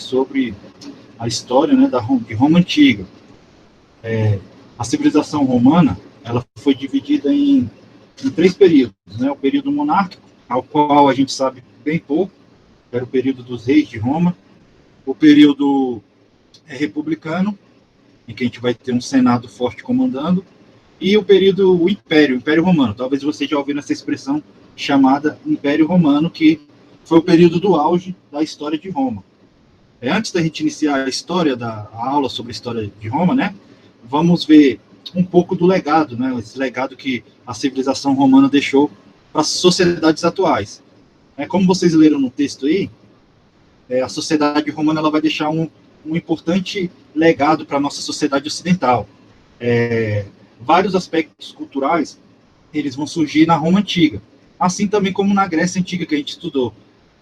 sobre a história, né, de Roma Antiga. A civilização romana, ela foi dividida em 3 períodos, né? O período monárquico, ao qual a gente sabe bem pouco, era o período dos reis de Roma. O período republicano, em que a gente vai ter um senado forte comandando, e o período o Império Romano. Talvez você já ouviu essa expressão chamada Império Romano, que foi o período do auge da história de Roma. Antes da gente iniciar a aula sobre a história de Roma, né, vamos ver um pouco do legado, né, esse legado que a civilização romana deixou para as sociedades atuais. Como vocês leram no texto aí, a sociedade romana ela vai deixar um importante legado para a nossa sociedade ocidental. Vários aspectos culturais eles vão surgir na Roma Antiga, assim também como na Grécia Antiga que a gente estudou.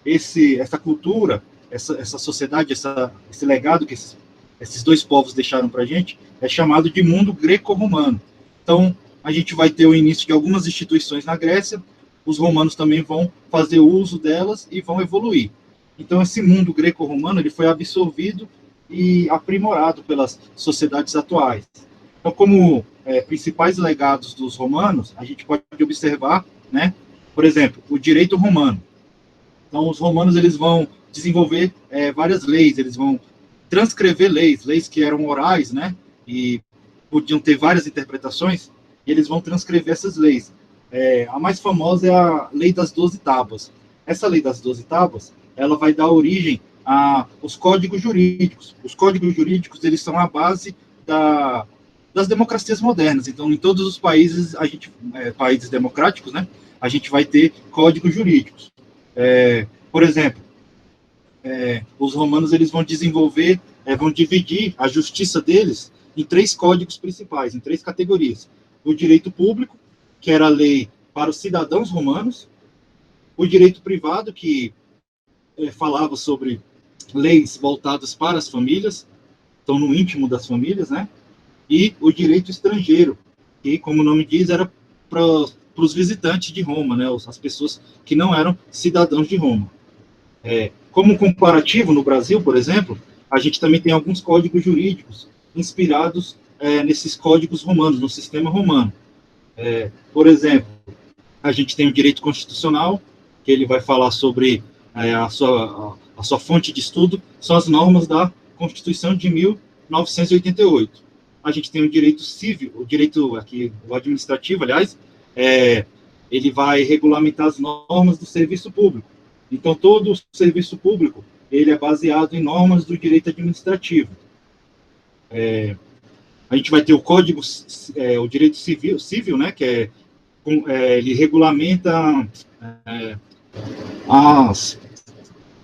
Essa cultura, essa sociedade, esse legado que esses 2 povos deixaram para a gente, é chamado de mundo greco-romano. Então, a gente vai ter o início de algumas instituições na Grécia, os romanos também vão fazer uso delas e vão evoluir. Então, esse mundo greco-romano ele foi absorvido e aprimorado pelas sociedades atuais. Então, como principais legados dos romanos, a gente pode observar, né, por exemplo, o direito romano. Então, os romanos eles vão desenvolver várias leis, eles vão transcrever leis que eram orais, né, e podiam ter várias interpretações, e eles vão transcrever essas leis. A mais famosa é a Lei das 12 Tábuas. Essa Lei das 12 Tábuas, ela vai dar origem aos códigos jurídicos. Os códigos jurídicos, eles são a base das democracias modernas. Então, em todos os países, países democráticos, né, a gente vai ter códigos jurídicos. Por exemplo, os romanos eles vão desenvolver, vão dividir a justiça deles em 3 códigos principais, em 3 categorias. O direito público, que era a lei para os cidadãos romanos, o direito privado, que falava sobre leis voltadas para as famílias, então no íntimo das famílias, né? E o direito estrangeiro, que, como o nome diz, era para os visitantes de Roma, né? As pessoas que não eram cidadãos de Roma. Como comparativo, no Brasil, por exemplo, a gente também tem alguns códigos jurídicos inspirados nesses códigos romanos, no sistema romano. Por exemplo, a gente tem o direito constitucional, que ele vai falar sobre a sua fonte de estudo, são as normas da Constituição de 1988. A gente tem o direito civil, o administrativo, aliás, ele vai regulamentar as normas do serviço público. Então, todo o serviço público, ele é baseado em normas do direito administrativo. A gente vai ter o código, o direito civil, né, que ele regulamenta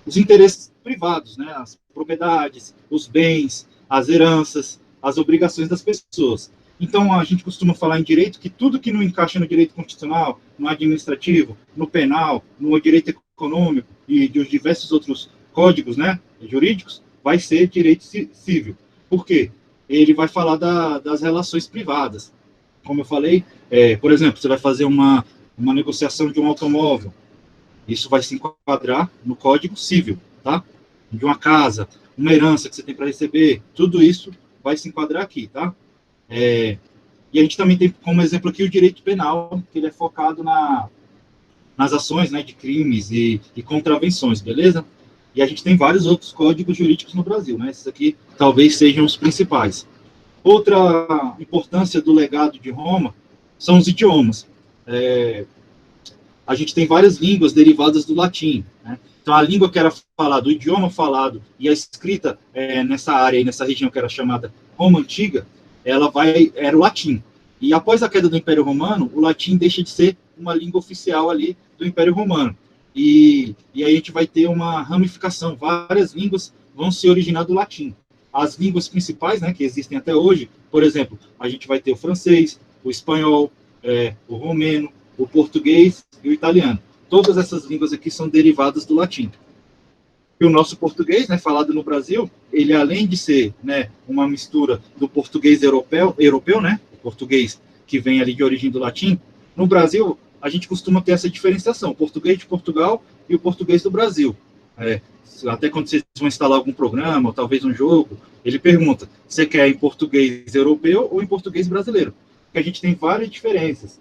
os interesses privados, né, as propriedades, os bens, as heranças, as obrigações das pessoas. Então, a gente costuma falar em direito que tudo que não encaixa no direito constitucional, no administrativo, no penal, no direito econômico e de diversos outros códigos, né, jurídicos, vai ser direito civil. Por quê? Ele vai falar das relações privadas. Como eu falei, por exemplo, você vai fazer uma negociação de um automóvel, isso vai se enquadrar no Código Civil, tá? De uma casa, uma herança que você tem para receber, tudo isso vai se enquadrar aqui, tá? E a gente também tem como exemplo aqui o direito penal, que ele é focado nas ações, né, de crimes e contravenções, beleza? E a gente tem vários outros códigos jurídicos no Brasil, né? Esses aqui talvez sejam os principais. Outra importância do legado de Roma são os idiomas. A gente tem várias línguas derivadas do latim, né? Então, a língua que era falada, o idioma falado e a escrita nessa área e nessa região que era chamada Roma Antiga, era o latim. E após a queda do Império Romano, o latim deixa de ser uma língua oficial ali do Império Romano. E aí a gente vai ter uma ramificação, várias línguas vão se originar do latim. As línguas principais, né, que existem até hoje, por exemplo, a gente vai ter o francês, o espanhol, o romeno, o português e o italiano. Todas essas línguas aqui são derivadas do latim. E o nosso português, né, falado no Brasil, ele além de ser, né, uma mistura do português europeu, né, o português que vem ali de origem do latim, no Brasil a gente costuma ter essa diferenciação, o português de Portugal e o português do Brasil. até quando vocês vão instalar algum programa, ou talvez um jogo, ele pergunta, você quer em português europeu ou em português brasileiro? Porque a gente tem várias diferenças.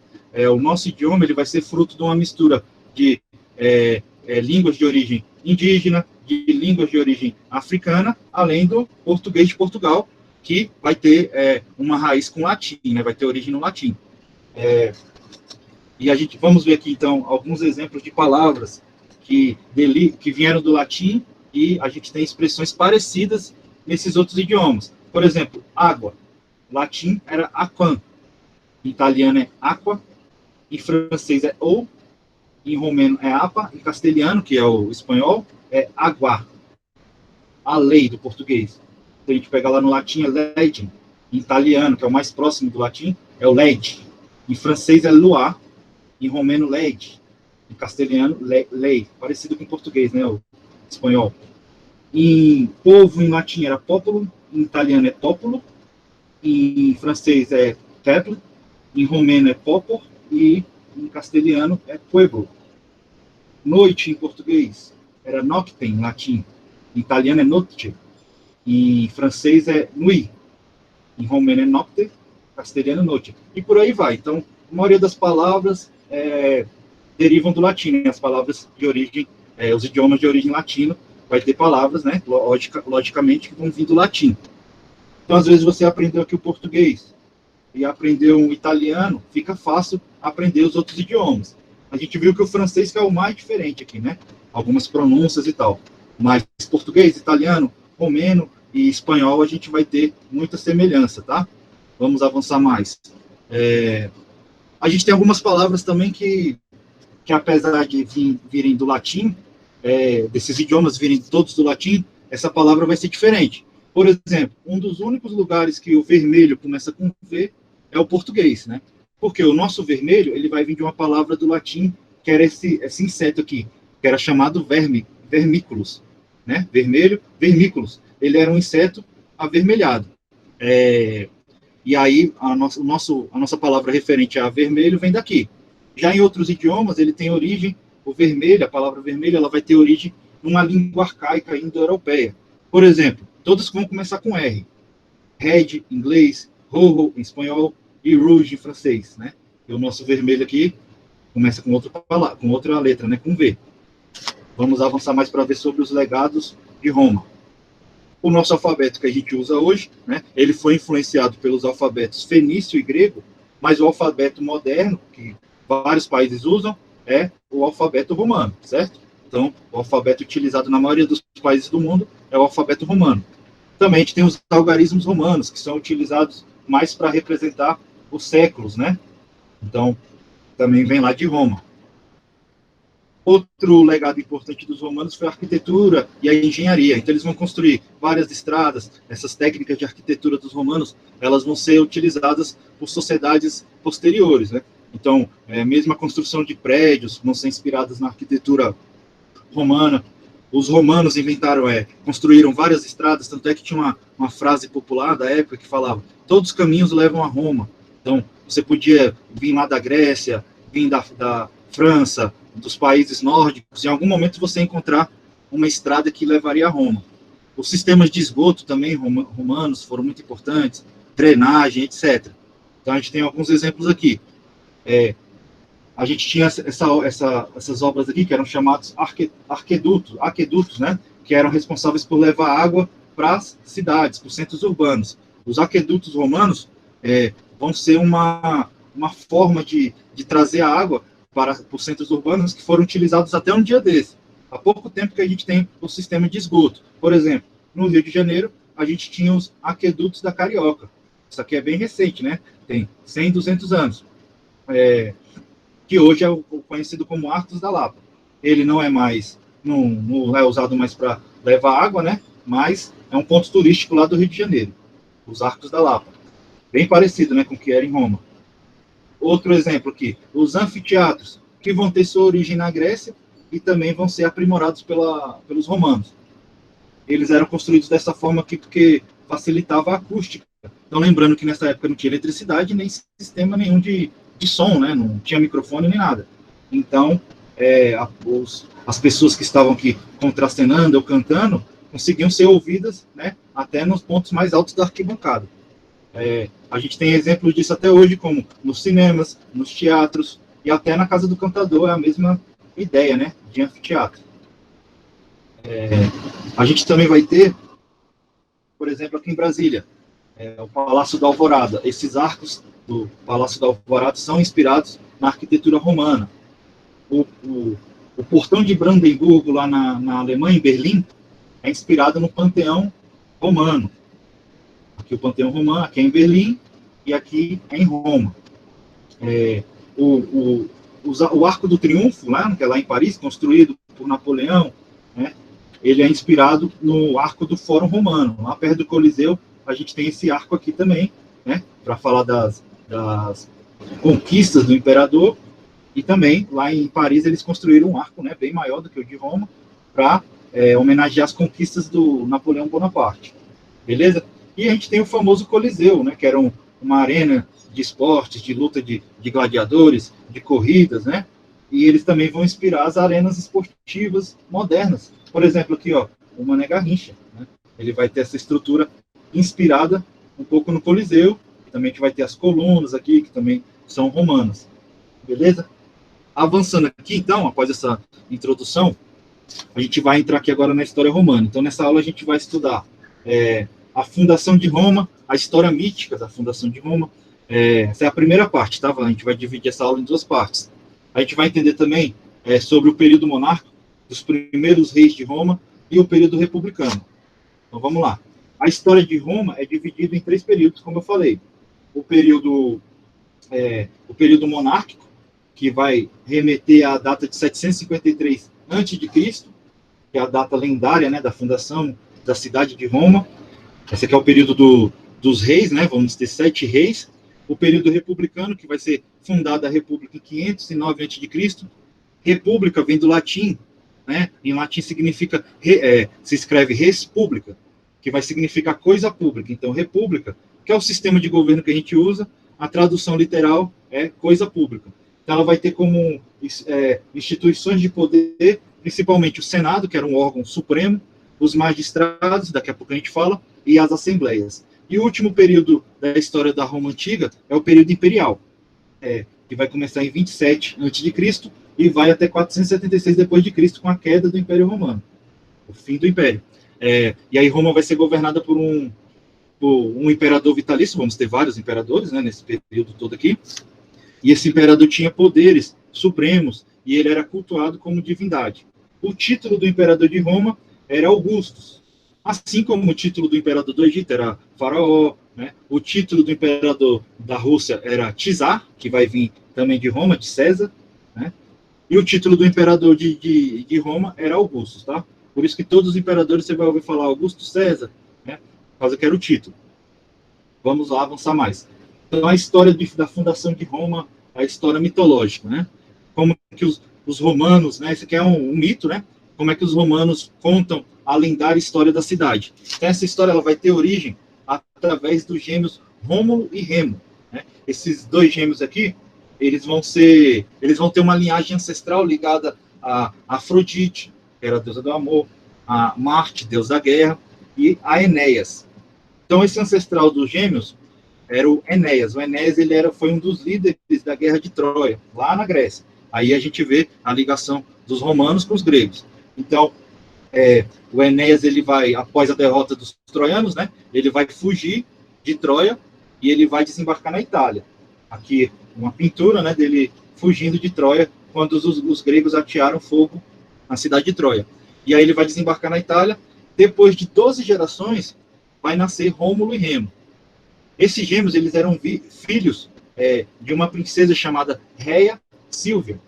O nosso idioma ele vai ser fruto de uma mistura de línguas de origem indígena, de línguas de origem africana, além do português de Portugal, que vai ter uma raiz com latim, né? Vai ter origem no latim. E a gente vamos ver aqui, então, alguns exemplos de palavras que vieram do latim e a gente tem expressões parecidas nesses outros idiomas. Por exemplo, água. Latim era aquam. Em italiano é aqua. Em francês é eau. Em romeno é apa. Em castelhano, que é o espanhol, é agua. A lei do português. Se a gente pegar lá no latim é legem. Em italiano, que é o mais próximo do latim, é o legge. Em francês é loi. Em romeno, lei. Em castelhano, lei. Parecido com o português, né? O espanhol. Em povo, em latim, era popolo. Em italiano, é popolo. Em francês, é peuple. Em romeno, é popor. E em castelhano, é pueblo. Noite, em português, era nocte, em latim. Em italiano, é notte. Em francês, é nuit. Em romeno, é nocte. Castelhano, noite. E por aí vai. Então, a maioria das palavras derivam do latim, né? As palavras de origem, os idiomas de origem latino, vai ter palavras, né? Logicamente, que vão vir do latim. Então, às vezes, você aprendeu aqui o português e aprendeu o italiano, fica fácil aprender os outros idiomas. A gente viu que o francês que é o mais diferente aqui, né? Algumas pronúncias e tal. Mas português, italiano, romeno e espanhol, a gente vai ter muita semelhança, tá? Vamos avançar mais. A gente tem algumas palavras também que apesar de virem do latim, desses idiomas virem todos do latim, essa palavra vai ser diferente. Por exemplo, um dos únicos lugares que o vermelho começa com V é o português, né? Porque o nosso vermelho, ele vai vir de uma palavra do latim, que era esse inseto aqui, que era chamado vermiculus, né? Vermelho, vermiculus. Ele era um inseto avermelhado. E aí, a nossa palavra referente a vermelho vem daqui. Já em outros idiomas, ele tem origem, o vermelho, a palavra vermelho, ela vai ter origem numa língua arcaica indo-europeia. Por exemplo, todas vão começar com R. Red, em inglês, rojo, em espanhol, e rouge, em francês, né? E o nosso vermelho aqui começa com outra letra, né? Com V. Vamos avançar mais para ver sobre os legados de Roma. O nosso alfabeto que a gente usa hoje, né? Ele foi influenciado pelos alfabetos fenício e grego, mas o alfabeto moderno, que vários países usam, é o alfabeto romano, certo? Então, o alfabeto utilizado na maioria dos países do mundo é o alfabeto romano. Também a gente tem os algarismos romanos, que são utilizados mais para representar os séculos, né? Então, também vem lá de Roma. Outro legado importante dos romanos foi a arquitetura e a engenharia. Então, eles vão construir várias estradas. Essas técnicas de arquitetura dos romanos, elas vão ser utilizadas por sociedades posteriores, né? Então, mesmo a construção de prédios vão ser inspiradas na arquitetura romana. Os romanos construíram várias estradas, tanto é que tinha uma frase popular da época que falava: todos os caminhos levam a Roma. Então, você podia vir lá da Grécia, vir da França, dos países nórdicos, em algum momento você encontrar uma estrada que levaria a Roma. Os sistemas de esgoto também romanos foram muito importantes, drenagem, etc. Então, a gente tem alguns exemplos aqui. A gente tinha essas obras aqui, que eram chamados aquedutos, né? Que eram responsáveis por levar água para as cidades, para os centros urbanos. Os aquedutos romanos vão ser uma forma de trazer a água para os centros urbanos que foram utilizados até um dia desse. Há pouco tempo que a gente tem o sistema de esgoto. Por exemplo, no Rio de Janeiro, a gente tinha os aquedutos da Carioca. Isso aqui é bem recente, né? Tem 100, 200 anos. Que hoje é o conhecido como Arcos da Lapa. Ele não é mais, não é usado mais para levar água, né? Mas é um ponto turístico lá do Rio de Janeiro, os Arcos da Lapa. Bem parecido, né, com o que era em Roma. Outro exemplo aqui, os anfiteatros, que vão ter sua origem na Grécia e também vão ser aprimorados pelos romanos. Eles eram construídos dessa forma aqui porque facilitava a acústica. Então, lembrando que nessa época não tinha eletricidade nem sistema nenhum de som, né? Não tinha microfone nem nada. Então, as pessoas que estavam aqui contracenando ou cantando conseguiam ser ouvidas, né, até nos pontos mais altos da arquibancada. A gente tem exemplos disso até hoje, como nos cinemas, nos teatros, e até na Casa do Cantador é a mesma ideia, né, de anfiteatro. A gente também vai ter, por exemplo, aqui em Brasília, o Palácio da Alvorada. Esses arcos do Palácio da Alvorada são inspirados na arquitetura romana. O Portão de Brandemburgo, lá na Alemanha, em Berlim, é inspirado no Panteão Romano. Aqui o Panteão Romano, aqui é em Berlim, e aqui é em Roma. O Arco do Triunfo, lá, que é lá em Paris, construído por Napoleão, né, ele é inspirado no Arco do Fórum Romano. Lá perto do Coliseu, a gente tem esse arco aqui também, né, para falar das conquistas do imperador. E também, lá em Paris, eles construíram um arco, né, bem maior do que o de Roma, para homenagear as conquistas do Napoleão Bonaparte. Beleza? E a gente tem o famoso Coliseu, né, que era uma arena de esportes, de luta de gladiadores, de corridas, né? E eles também vão inspirar as arenas esportivas modernas. Por exemplo, aqui, ó, o Mané Garrincha, né? Ele vai ter essa estrutura inspirada um pouco no Coliseu. Também a gente vai ter as colunas aqui, que também são romanas. Beleza? Avançando aqui, então, após essa introdução, a gente vai entrar aqui agora na história romana. Então, nessa aula a gente vai estudar a fundação de Roma, a história mítica da fundação de Roma. Essa é a primeira parte, tá? A gente vai dividir essa aula em duas partes. A gente vai entender também sobre o período monárquico, dos primeiros reis de Roma e o período republicano. Então, vamos lá. A história de Roma é dividida em 3 períodos, como eu falei. O período monárquico, que vai remeter à data de 753 a.C., que é a data lendária, né, da fundação da cidade de Roma. Esse aqui é o período dos reis, né, vamos ter 7 reis. O período republicano, que vai ser fundada a República em 509 a.C. República vem do latim, né, em latim significa, se escreve res publica, que vai significar coisa pública. Então, república, que é o sistema de governo que a gente usa, a tradução literal é coisa pública. Então, ela vai ter como instituições de poder, principalmente o Senado, que era um órgão supremo, os magistrados, daqui a pouco a gente fala, e as assembleias. E o último período da história da Roma Antiga é o período imperial, que vai começar em 27 a.C. e vai até 476 d.C., com a queda do Império Romano, o fim do Império. E aí Roma vai ser governada por um imperador vitalício. Vamos ter vários imperadores, né, nesse período todo aqui. E esse imperador tinha poderes supremos e ele era cultuado como divindade. O título do imperador de Roma era Augustus, assim como o título do imperador do Egito era Faraó, né? O título do imperador da Rússia era Czar, que vai vir também de Roma, de César, né? E o título do imperador de Roma era Augustus, tá? Por isso que todos os imperadores você vai ouvir falar Augusto César, né? Por causa que era o título. Vamos lá avançar mais. Então, a história da fundação de Roma, a história mitológica, né? Como que os romanos, né? Esse aqui é um mito, né? Como é que os romanos contam a lendária história da cidade. Então, essa história ela vai ter origem através dos gêmeos Rômulo e Remo, né? Esses 2 gêmeos aqui, eles vão ter uma linhagem ancestral ligada a Afrodite, que era a deusa do amor, a Marte, deus da guerra, e a Enéas. Então, esse ancestral dos gêmeos era o Enéas. O Enéas foi um dos líderes da Guerra de Troia, lá na Grécia. Aí a gente vê a ligação dos romanos com os gregos. Então, o Enéas, ele vai, após a derrota dos troianos, né, ele vai fugir de Troia e ele vai desembarcar na Itália. Aqui, uma pintura, né, dele fugindo de Troia, quando os gregos atearam fogo na cidade de Troia. E aí ele vai desembarcar na Itália. Depois de 12 gerações, vai nascer Rômulo e Remo. Esses gêmeos, eles eram filhos de uma princesa chamada Réia Sílvia.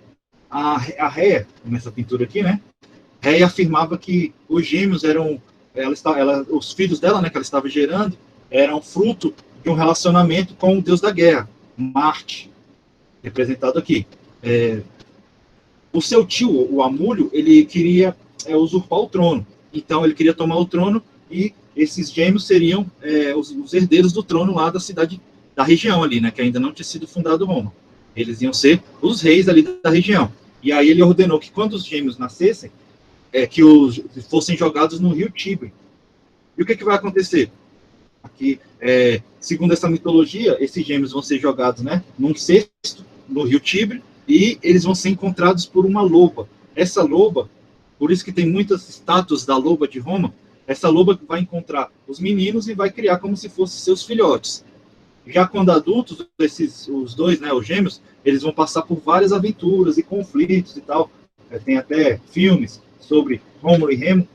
A Réia, nessa pintura aqui, né? Réia afirmava que os gêmeos eram, os filhos dela, né, que ela estava gerando, eram fruto de um relacionamento com o deus da guerra, Marte, representado aqui. O seu tio, o Amúlio, ele queria usurpar o trono. Então, ele queria tomar o trono e esses gêmeos seriam os herdeiros do trono lá da cidade, da região ali, né, que ainda não tinha sido fundado Roma. Eles iam ser os reis ali da região. E aí ele ordenou que quando os gêmeos nascessem, que fossem jogados no rio Tibre. E o que vai acontecer? Aqui, segundo essa mitologia, esses gêmeos vão ser jogados, né, num cesto no rio Tibre, e eles vão ser encontrados por uma loba. Essa loba, por isso que tem muitas estátuas da loba de Roma, essa loba vai encontrar os meninos e vai criar como se fossem seus filhotes. Já quando adultos, os dois, né, os gêmeos, eles vão passar por várias aventuras e conflitos e tal. Tem até filmes sobre Rômulo e Remo.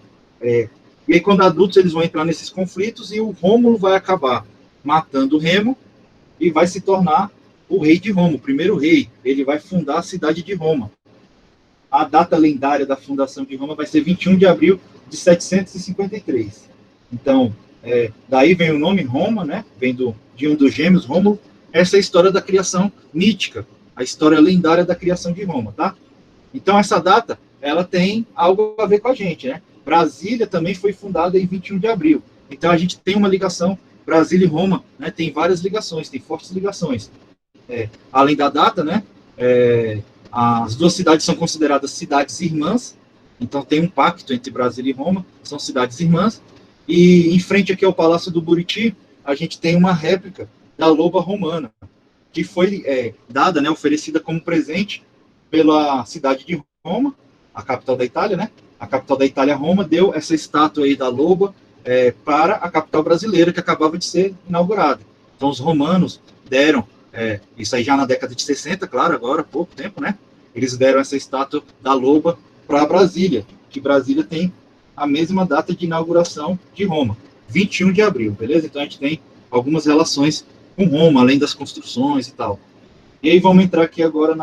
E aí, quando adultos, eles vão entrar nesses conflitos e o Rômulo vai acabar matando o Remo e vai se tornar o rei de Roma, o primeiro rei. Ele vai fundar a cidade de Roma. A data lendária da fundação de Roma vai ser 21 de abril de 753. Então, daí vem o nome Roma, né? Vem de um dos gêmeos, Rômulo. Essa é a história da criação mítica, a história lendária da criação de Roma, tá? Então, essa data, ela tem algo a ver com a gente, né? Brasília também foi fundada em 21 de abril. Então, a gente tem uma ligação, Brasília e Roma, né? Tem várias ligações, tem fortes ligações. Além da data, né? As duas cidades são consideradas cidades irmãs, então tem um pacto entre Brasília e Roma, são cidades irmãs, e em frente aqui ao Palácio do Buriti, a gente tem uma réplica da loba romana, que foi dada, né, oferecida como presente pela cidade de Roma, a capital da Itália, né? A capital da Itália, Roma, deu essa estátua aí da loba para a capital brasileira, que acabava de ser inaugurada. Então, os romanos deram, isso aí já na década de 60, claro, agora há pouco tempo, né? Eles deram essa estátua da loba para Brasília, que Brasília tem a mesma data de inauguração de Roma, 21 de abril, beleza? Então, a gente tem algumas relações com Roma, além das construções e tal. E aí vamos entrar aqui agora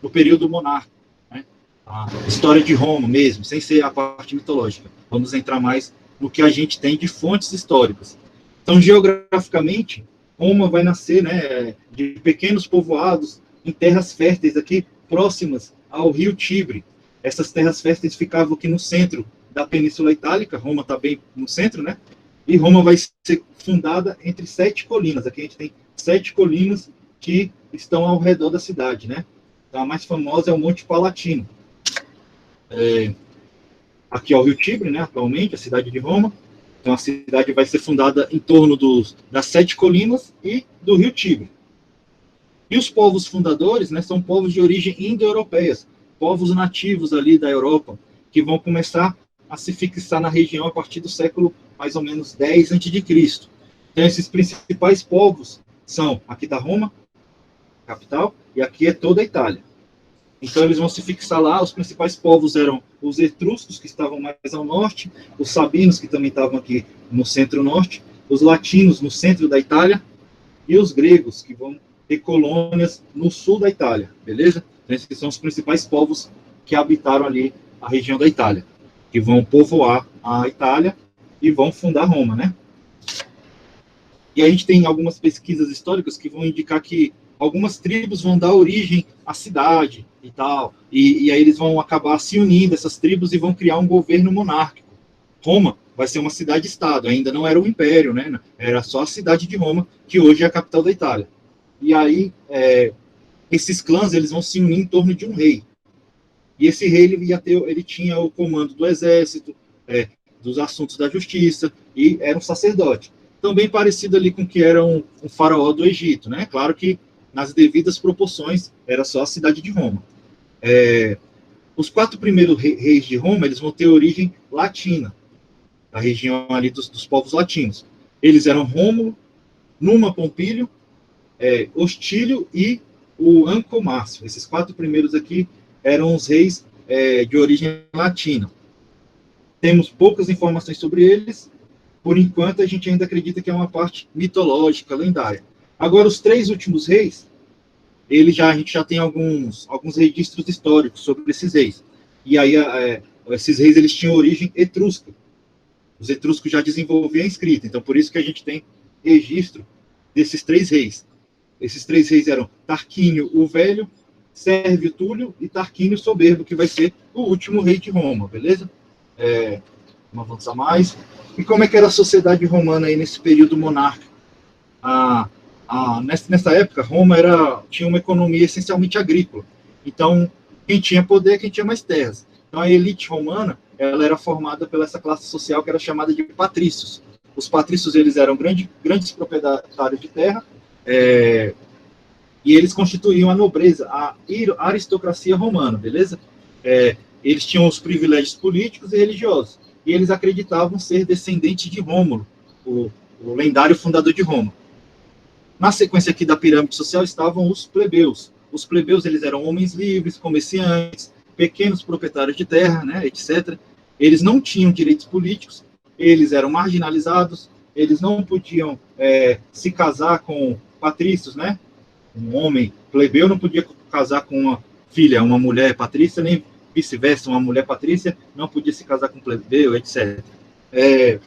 no período monárquico, né? A história de Roma mesmo, sem ser a parte mitológica. Vamos entrar mais no que a gente tem de fontes históricas. Então, geograficamente, Roma vai nascer, né, de pequenos povoados em terras férteis aqui próximas ao rio Tibre. Essas terras férteis ficavam aqui no centro da Península Itálica. Roma está bem no centro, né? E Roma vai ser fundada entre 7 colinas. Aqui a gente tem 7 colinas que estão ao redor da cidade, né? Então, a mais famosa é o Monte Palatino. Aqui é o rio Tibre, né? Atualmente, a cidade de Roma. Então, a cidade vai ser fundada em torno das 7 colinas e do rio Tibre. E os povos fundadores, né, são povos de origem indo-europeias, povos nativos ali da Europa, que vão começar a se fixar na região a partir do século mais ou menos 10 a.C. Então, esses principais povos são aqui da Roma, capital, e aqui é toda a Itália. Então, eles vão se fixar lá. Os principais povos eram os etruscos, que estavam mais ao norte, os sabinos, que também estavam aqui no centro-norte, os latinos, no centro da Itália, e os gregos, que vão ter colônias no sul da Itália, beleza? Então, esses são os principais povos que habitaram ali a região da Itália, que vão povoar a Itália e vão fundar Roma, né? E a gente tem algumas pesquisas históricas que vão indicar que algumas tribos vão dar origem à cidade e tal, e aí eles vão acabar se unindo, essas tribos, e vão criar um governo monárquico. Roma vai ser uma cidade-estado, ainda não era um império, né? Era só a cidade de Roma, que hoje é a capital da Itália. E aí, esses clãs, eles vão se unir em torno de um rei. E esse rei, ele tinha o comando do exército, dos assuntos da justiça, e era um sacerdote. Também parecido ali com o que era um faraó do Egito, né? Claro que nas devidas proporções, era só a cidade de Roma. Os 4 primeiros reis de Roma, eles vão ter origem latina, da região ali dos povos latinos. Eles eram Rômulo, Numa Pompílio, Hostílio e o Ancomárcio. Esses 4 primeiros aqui eram os reis de origem latina. Temos poucas informações sobre eles. Por enquanto, a gente ainda acredita que é uma parte mitológica, lendária. Agora, os 3 últimos reis, a gente já tem alguns registros históricos sobre esses reis. E aí, esses reis, eles tinham origem etrusca. Os etruscos já desenvolviam a escrita. Então, por isso que a gente tem registro desses 3 reis. Esses 3 reis eram Tarquínio o Velho, Sérvio Túlio e Tarquínio Soberbo, que vai ser o último rei de Roma, beleza? Vamos avançar mais. E como é que era a sociedade romana aí nesse período monárquico? Nessa época, Roma tinha uma economia essencialmente agrícola. Então, quem tinha poder, quem tinha mais terras. Então, a elite romana, ela era formada pela essa classe social que era chamada de patrícios. Os patrícios, eles eram grandes proprietários de terra, e eles constituíam a nobreza, a aristocracia romana, beleza? Eles tinham os privilégios políticos e religiosos, e eles acreditavam ser descendentes de Rômulo, o lendário fundador de Roma. Na sequência aqui da pirâmide social estavam os plebeus. Os plebeus, eles eram homens livres, comerciantes, pequenos proprietários de terra, né, etc. Eles não tinham direitos políticos, eles eram marginalizados, eles não podiam se casar com patrícios, né? Um homem plebeu não podia casar com uma filha, uma mulher patrícia, nem vice-versa, uma mulher patrícia não podia se casar com um plebeu, etc. E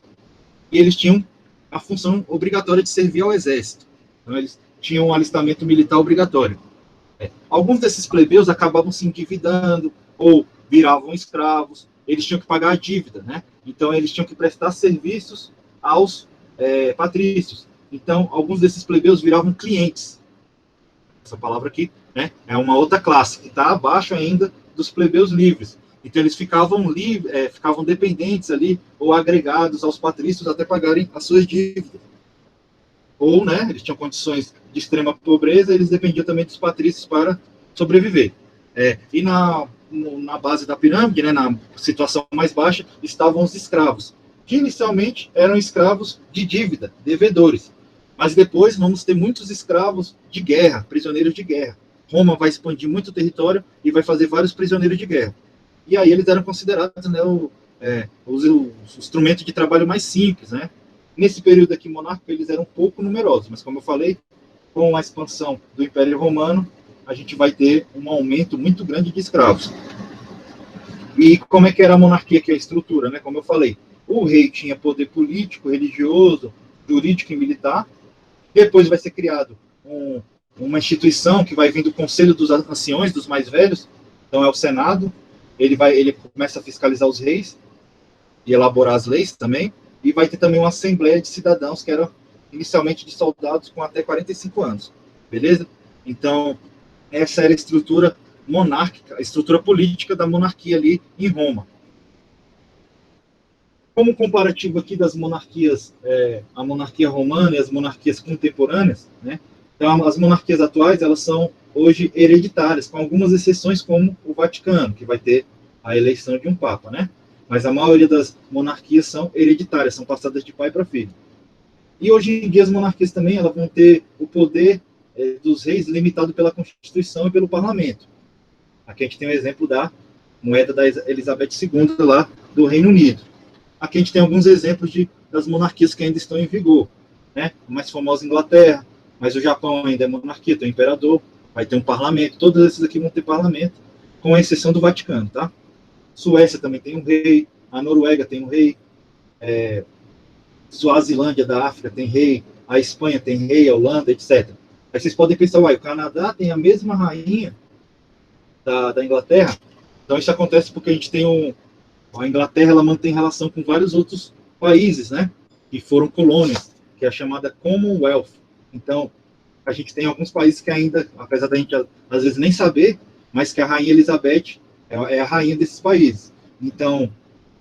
eles tinham a função obrigatória de servir ao exército. Então, eles tinham um alistamento militar obrigatório. Alguns desses plebeus acabavam se endividando ou viravam escravos, eles tinham que pagar a dívida, né? Então, eles tinham que prestar serviços aos patrícios. Então, alguns desses plebeus viravam clientes. Essa palavra aqui, né, é uma outra classe, que está abaixo ainda dos plebeus livres. Então, eles ficavam dependentes ali, ou agregados aos patrícios até pagarem as suas dívidas. Ou, né, eles tinham condições de extrema pobreza, eles dependiam também dos patrícios para sobreviver. E na base da pirâmide, né, na situação mais baixa, estavam os escravos, que inicialmente eram escravos de dívida, devedores. Mas depois vamos ter muitos escravos de guerra, prisioneiros de guerra. Roma vai expandir muito o território e vai fazer vários prisioneiros de guerra. E aí eles eram considerados, né, os instrumentos de trabalho mais simples, né? Nesse período aqui monárquico, eles eram pouco numerosos, mas como eu falei, com a expansão do Império Romano, a gente vai ter um aumento muito grande de escravos. E como é que era a monarquia, que é a estrutura, né? Como eu falei, o rei tinha poder político, religioso, jurídico e militar. Depois vai ser criado uma instituição que vai vir do Conselho dos Anciões, dos mais velhos, então é o Senado. Ele começa a fiscalizar os reis e elaborar as leis também, e vai ter também uma assembleia de cidadãos, que era inicialmente de soldados com até 45 anos, beleza? Então, essa era a estrutura monárquica, a estrutura política da monarquia ali em Roma. Como comparativo aqui das monarquias, a monarquia romana e as monarquias contemporâneas, né? Então, as monarquias atuais, elas são hoje hereditárias, com algumas exceções, como o Vaticano, que vai ter a eleição de um papa, né? Mas a maioria das monarquias são hereditárias, são passadas de pai para filho. E hoje em dia as monarquias também, elas vão ter o poder dos reis limitado pela Constituição e pelo Parlamento. Aqui a gente tem o exemplo da moeda da Elizabeth II lá do Reino Unido. Aqui a gente tem alguns exemplos das monarquias que ainda estão em vigor, né? O mais famoso é a Inglaterra, mas o Japão ainda é monarquia, tem um imperador, vai ter um parlamento, todos esses aqui vão ter parlamento, com exceção do Vaticano, tá? Suécia também tem um rei, a Noruega tem um rei, Suazilândia da África tem rei, a Espanha tem rei, a Holanda, etc. Aí vocês podem pensar, o Canadá tem a mesma rainha da Inglaterra. Então isso acontece porque a gente tem a Inglaterra, ela mantém relação com vários outros países, né, que foram colônias, que é a chamada Commonwealth. Então, a gente tem alguns países que ainda, apesar da gente às vezes nem saber, mas que a rainha Elizabeth é a rainha desses países. Então,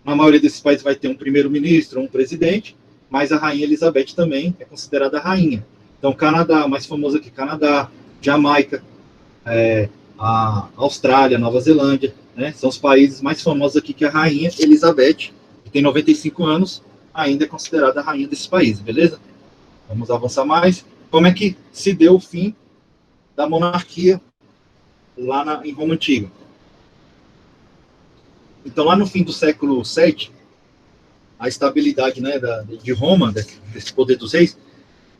na maioria desses países vai ter um primeiro-ministro, um presidente, mas a rainha Elizabeth também é considerada a rainha. Então, Canadá, mais famoso aqui, Canadá, Jamaica, a Austrália, Nova Zelândia, né, são os países mais famosos aqui, que a rainha Elizabeth, que tem 95 anos, ainda é considerada a rainha desses países, beleza? Vamos avançar mais. Como é que se deu o fim da monarquia lá em Roma Antiga? Então, lá no fim do século VII, a estabilidade, né, de Roma, desse poder dos reis,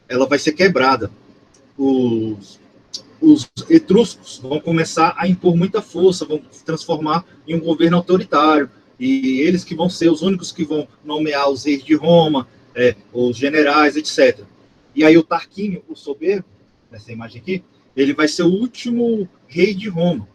ela vai ser quebrada. Os etruscos vão começar a impor muita força, vão se transformar em um governo autoritário, e eles que vão ser os únicos que vão nomear os reis de Roma, os generais, etc. E aí o Tarquínio, o soberbo, nessa imagem aqui, ele vai ser o último rei de Roma.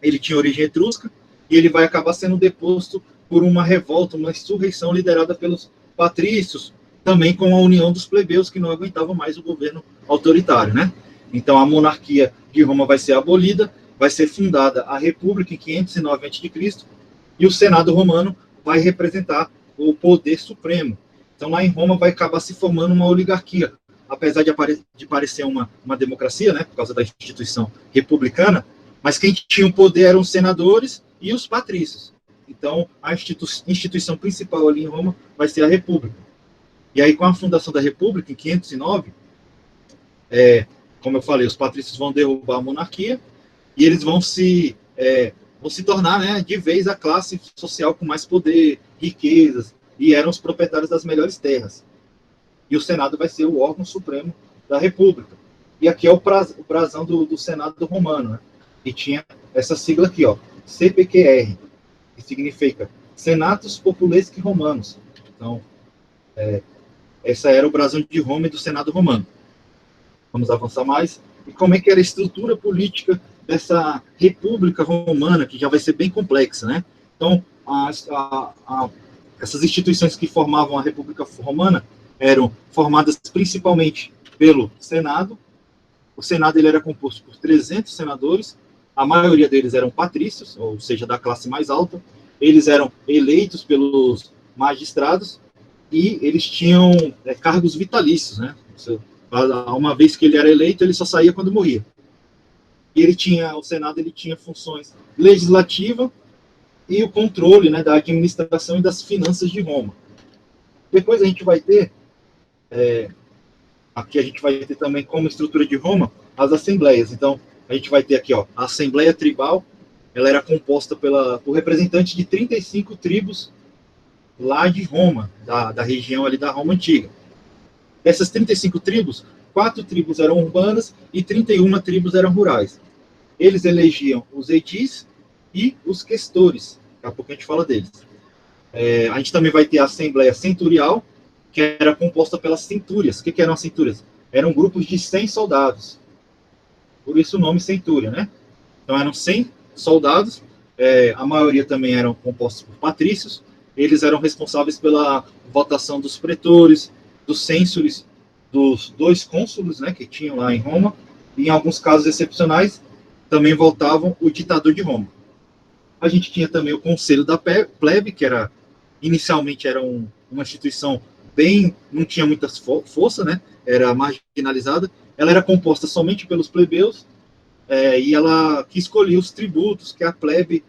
Ele tinha origem etrusca, e ele vai acabar sendo deposto por uma revolta, uma insurreição liderada pelos patrícios, também com a união dos plebeus, que não aguentavam mais o governo autoritário, né? Então a monarquia de Roma vai ser abolida, vai ser fundada a República em 509 a.C., e o Senado romano vai representar o poder supremo. Então, lá em Roma vai acabar se formando uma oligarquia, apesar de parecer uma democracia, né, por causa da instituição republicana, mas quem tinha o poder eram os senadores e os patrícios. Então, a instituição principal ali em Roma vai ser a República. E aí, com a fundação da República, em 509, como eu falei, os patrícios vão derrubar a monarquia e eles vão se tornar, né, de vez a classe social com mais poder, riquezas, e eram os proprietários das melhores terras. E o Senado vai ser o órgão supremo da República. E aqui é o brasão do Senado romano, né? E tinha essa sigla aqui, ó, CPQR, que significa Senatus Populesque Romanos. Então, essa era o brasão de Roma e do Senado romano. Vamos avançar mais. E como é que era a estrutura política dessa República Romana, que já vai ser bem complexa, né? Então, essas instituições que formavam a República Romana eram formadas principalmente pelo Senado. O Senado ele era composto por 300 senadores, a maioria deles eram patrícios, ou seja, da classe mais alta. Eles eram eleitos pelos magistrados e eles tinham cargos vitalícios, né? Uma vez que ele era eleito, ele só saía quando morria. E o Senado ele tinha funções legislativa e o controle, né, da administração e das finanças de Roma. Depois a gente vai ter, aqui a gente vai ter também como estrutura de Roma, as assembleias. Então, a gente vai ter aqui, ó, a Assembleia Tribal, ela era composta por representantes de 35 tribos lá de Roma, da região ali da Roma Antiga. Dessas 35 tribos, 4 tribos eram urbanas e 31 tribos eram rurais. Eles elegiam os edis e os questores. Daqui a pouco a gente fala deles. A gente também vai ter a Assembleia Centurial, que era composta pelas centúrias. O que eram as centúrias? Eram grupos de 100 soldados. Por isso o nome centúria, né? Então eram 100 soldados, a maioria também eram compostos por patrícios. Eles eram responsáveis pela votação dos pretores, dos cênsures, dos 2 cônsulos, né, que tinham lá em Roma, e em alguns casos excepcionais, também votavam o ditador de Roma. A gente tinha também o Conselho da Plebe, que inicialmente era uma instituição não tinha muita força, né, era marginalizada. Ela era composta somente pelos plebeus, e ela que escolhia os tributos que a plebe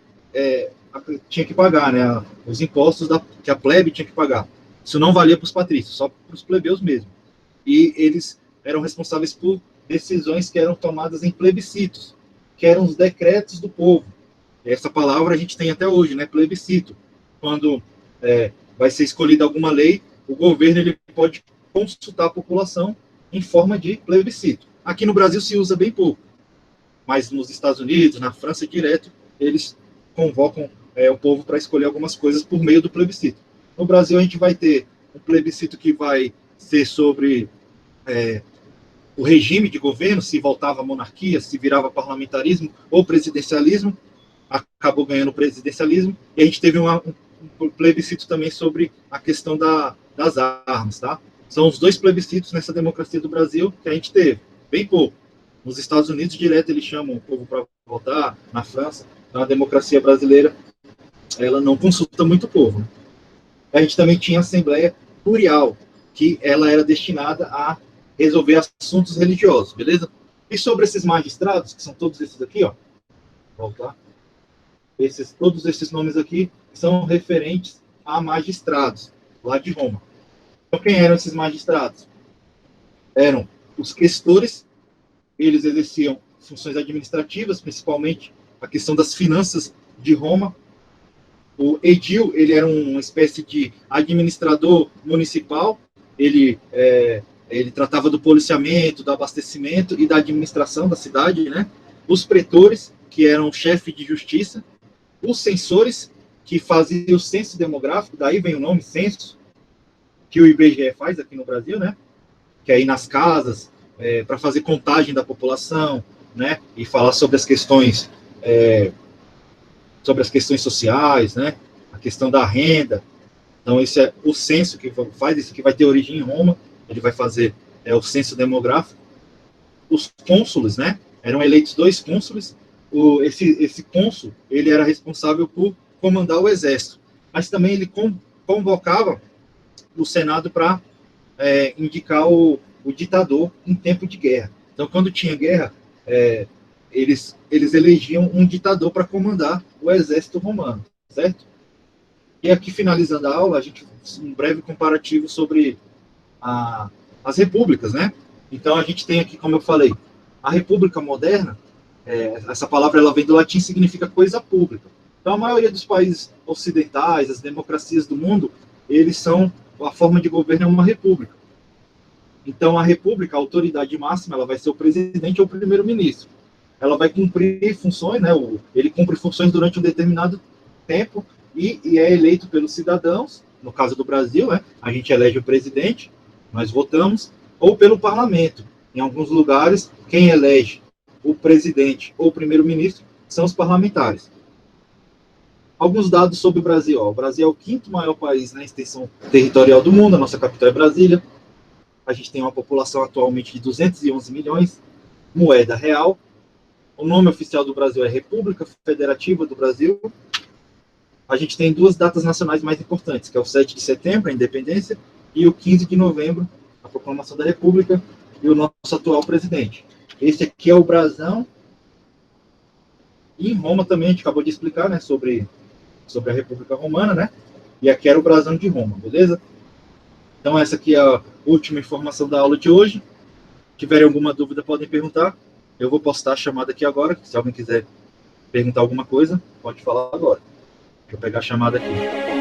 tinha que pagar, né, os impostos que a plebe tinha que pagar. Isso não valia para os patrícios, só para os plebeus mesmo. E eles eram responsáveis por decisões que eram tomadas em plebiscitos, que eram os decretos do povo. Essa palavra a gente tem até hoje, né, plebiscito. Quando vai ser escolhida alguma lei, o governo ele pode consultar a população em forma de plebiscito. Aqui no Brasil se usa bem pouco, mas nos Estados Unidos, na França, direto, eles convocam o povo para escolher algumas coisas por meio do plebiscito. No Brasil, a gente vai ter um plebiscito que vai ser sobre o regime de governo, se voltava à monarquia, se virava parlamentarismo ou presidencialismo. Acabou ganhando o presidencialismo. E a gente teve um plebiscito também sobre a questão das armas, tá? São os 2 plebiscitos nessa democracia do Brasil que a gente teve. Bem pouco. Nos Estados Unidos, direto, eles chamam o povo para votar. Na França, na democracia brasileira, ela não consulta muito o povo. A gente também tinha a Assembleia Curial, que ela era destinada a resolver assuntos religiosos, beleza? E sobre esses magistrados, que são todos esses aqui, ó, voltar. Todos esses nomes aqui são referentes a magistrados, lá de Roma. Então, quem eram esses magistrados? Eram os questores, eles exerciam funções administrativas, principalmente a questão das finanças de Roma. O edil, ele era uma espécie de administrador municipal, ele tratava do policiamento, do abastecimento e da administração da cidade, né? Os pretores, que eram chefe de justiça, os censores, que faziam o censo demográfico, daí vem o nome censo, que o IBGE faz aqui no Brasil, né? Que é ir nas casas, para fazer contagem da população, né? E falar sobre as questões sociais, né? A questão da renda. Então, esse é o censo que faz, isso que vai ter origem em Roma, ele vai fazer o censo demográfico. Os cônsules, né? Eram eleitos 2 cônsules, esse cônsul, ele era responsável por comandar o exército, mas também ele convocava o Senado para indicar o ditador em tempo de guerra. Então, quando tinha guerra, eles elegiam um ditador para comandar o exército romano, certo? E aqui, finalizando a aula, a gente um breve comparativo sobre as repúblicas, né? Então, a gente tem aqui, como eu falei, a república moderna, essa palavra ela vem do latim, significa coisa pública. Então, a maioria dos países ocidentais, as democracias do mundo, eles são, a forma de governo é uma república. Então, a república, a autoridade máxima, ela vai ser o presidente ou o primeiro-ministro. Ela vai cumprir funções, né? Ele cumpre funções durante um determinado tempo e é eleito pelos cidadãos. No caso do Brasil, né? A gente elege o presidente, nós votamos, ou pelo parlamento. Em alguns lugares, quem elege o presidente ou o primeiro-ministro são os parlamentares. Alguns dados sobre o Brasil. O Brasil é o quinto maior país na extensão territorial do mundo, a nossa capital é Brasília. A gente tem uma população atualmente de 211 milhões, moeda real. O nome oficial do Brasil é República Federativa do Brasil. A gente tem duas datas nacionais mais importantes, que é o 7 de setembro, a independência, e o 15 de novembro, a proclamação da República, e o nosso atual presidente. Esse aqui é o brasão. E em Roma também, a gente acabou de explicar, né, sobre a República Romana, né? E aqui era o brasão de Roma, beleza? Então essa aqui é a última informação da aula de hoje. Se tiverem alguma dúvida, podem perguntar. Eu vou postar a chamada aqui agora. Se alguém quiser perguntar alguma coisa, pode falar agora. Deixa eu pegar a chamada aqui.